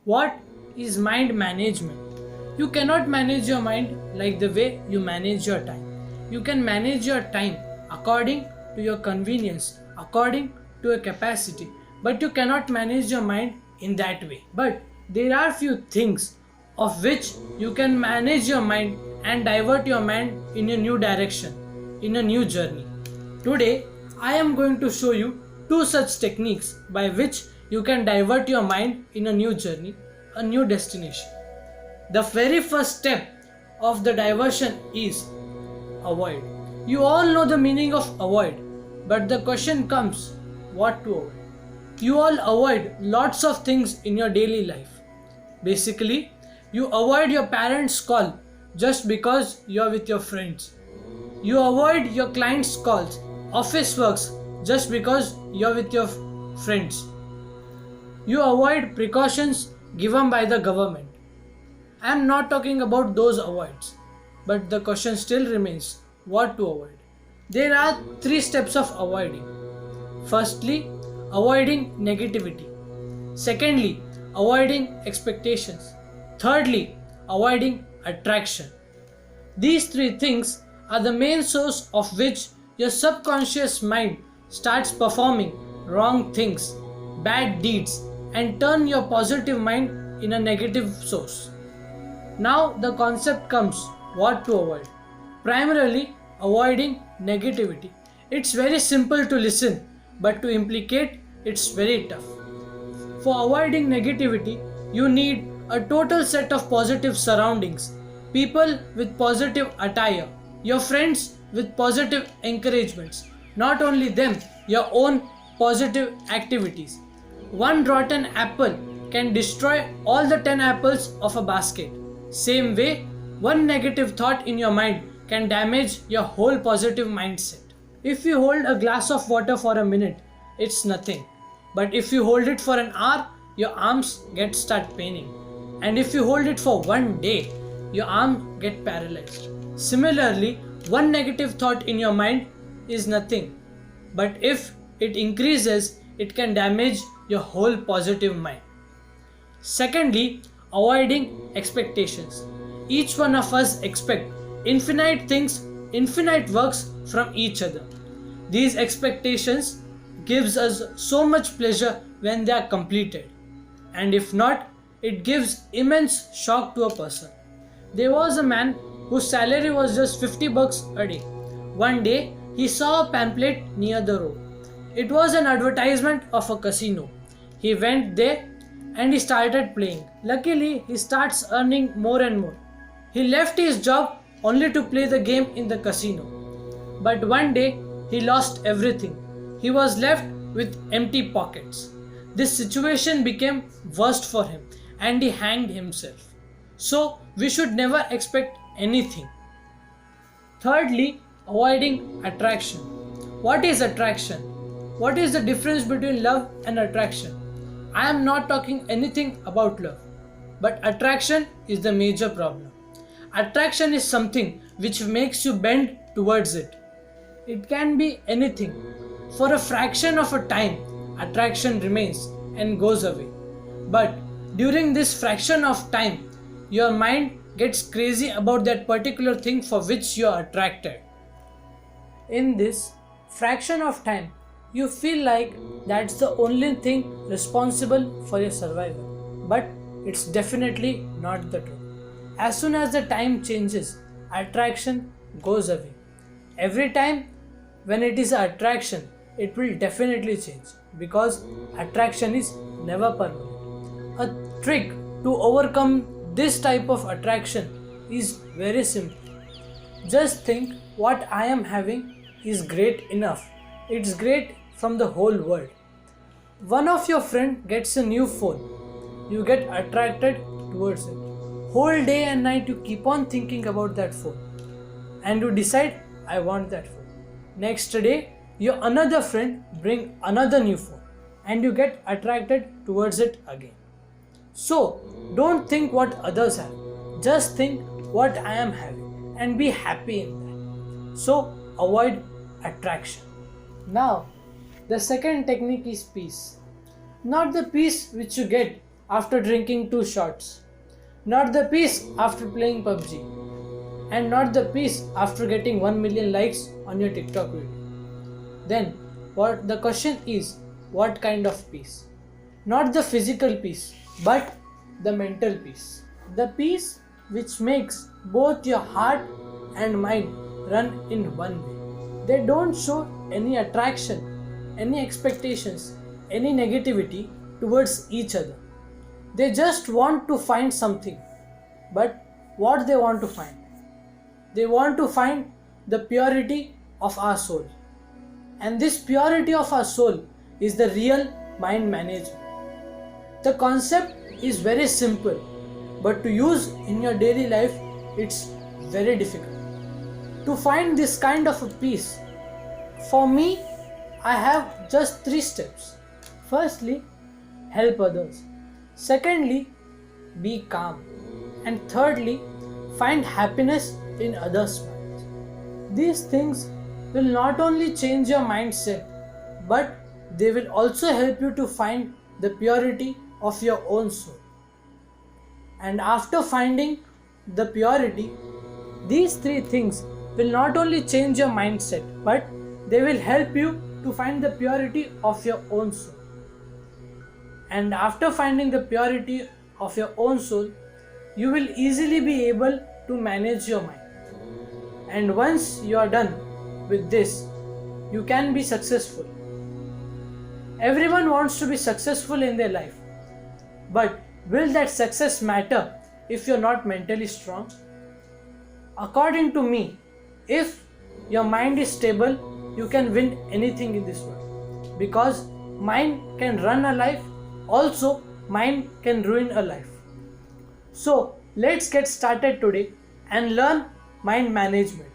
What is mind management? You cannot manage your mind like the way you manage your time. You can manage your time according to your convenience, according to your capacity, but you cannot manage your mind in that way. But there are few things of which you can manage your mind and divert your mind in a new direction, in a new journey. Today, I am going to show you two such techniques by which you can divert your mind in a new journey, a new destination. The very first step of the diversion is avoid. You all know the meaning of avoid, but the question comes what to avoid. You all avoid lots of things in your daily life. Basically, you avoid your parents' call just because you are with your friends. You avoid your clients' calls, office works just because you are with your friends. You avoid precautions given by the government. I am not talking about those avoids, but the question still remains what to avoid. There are three steps of avoiding. Firstly, avoiding negativity. Secondly, avoiding expectations. Thirdly, avoiding attraction. These three things are the main source of which your subconscious mind starts performing wrong things, bad deeds, and turn your positive mind in a negative source. Now the concept comes what to avoid. Primarily, avoiding negativity. It's very simple to listen, but to implicate, it's very tough. For avoiding negativity, you need a total set of positive surroundings, people with positive attire, your friends with positive encouragements, not only them, your own positive activities. One rotten apple can destroy all the 10 apples of a basket. Same way, one negative thought in your mind can damage your whole positive mindset. If you hold a glass of water for a minute, it's nothing. But if you hold it for an hour, your arms get start paining. And if you hold it for one day, your arm get paralyzed. Similarly, one negative thought in your mind is nothing. But if it increases, it can damage your whole positive mind. Secondly, avoiding expectations. Each one of us expect infinite things, infinite works from each other. These expectations gives us so much pleasure when they are completed. And if not, it gives immense shock to a person. There was a man whose salary was just 50 bucks a day. One day, he saw a pamphlet near the road. It was an advertisement of a casino. He went there and he started playing. Luckily, he starts earning more and more. He left his job only to play the game in the casino. But one day, he lost everything. He was left with empty pockets. This situation became worst for him and he hanged himself. So, we should never expect anything. Thirdly, avoiding attraction. What is attraction? What is the difference between love and attraction? I am not talking anything about love, but attraction is the major problem. Attraction is something which makes you bend towards it. It can be anything. For a fraction of a time, attraction remains and goes away. But during this fraction of time, your mind gets crazy about that particular thing for which you are attracted. In this fraction of time, you feel like that's the only thing responsible for your survival. But it's definitely not the truth. As soon as the time changes, attraction goes away. Every time when it is an attraction, it will definitely change because attraction is never permanent. A trick to overcome this type of attraction is very simple. Just think what I am having is great enough. It's great from the whole world. One of your friend gets a new phone. You get attracted towards it. Whole day and night you keep on thinking about that phone. And you decide, I want that phone. Next day, your another friend bring another new phone. And you get attracted towards it again. So, don't think what others have. Just think what I am having. And be happy in that. So, avoid attraction. Now, the second technique is peace. Not the peace which you get after drinking 2 shots, not the peace after playing PUBG, and not the peace after getting 1 million likes on your TikTok video. Then what the question is, what kind of peace? Not the physical peace, but the mental peace. The peace which makes both your heart and mind run in one way. They don't show any attraction, any expectations, any negativity towards each other. They just want to find something. But what they want to find? They want to find the purity of our soul. And this purity of our soul is the real mind management. The concept is very simple, but to use in your daily life, it's very difficult. To find this kind of a peace, for me, I have just 3 steps. Firstly, help others. Secondly, be calm. And thirdly, find happiness in others' minds. These things will not only change your mindset, but they will also help you to find the purity of your own soul. And after finding the purity, these 3 things will not only change your mindset, but they will help you to find the purity of your own soul. And after finding the purity of your own soul, you will easily be able to manage your mind. And once you are done with this, you can be successful. Everyone wants to be successful in their life. But will that success matter if you're not mentally strong? According to me, if your mind is stable, you can win anything in this world. Because mind can run a life, also mind can ruin a life. So let's get started today and learn mind management.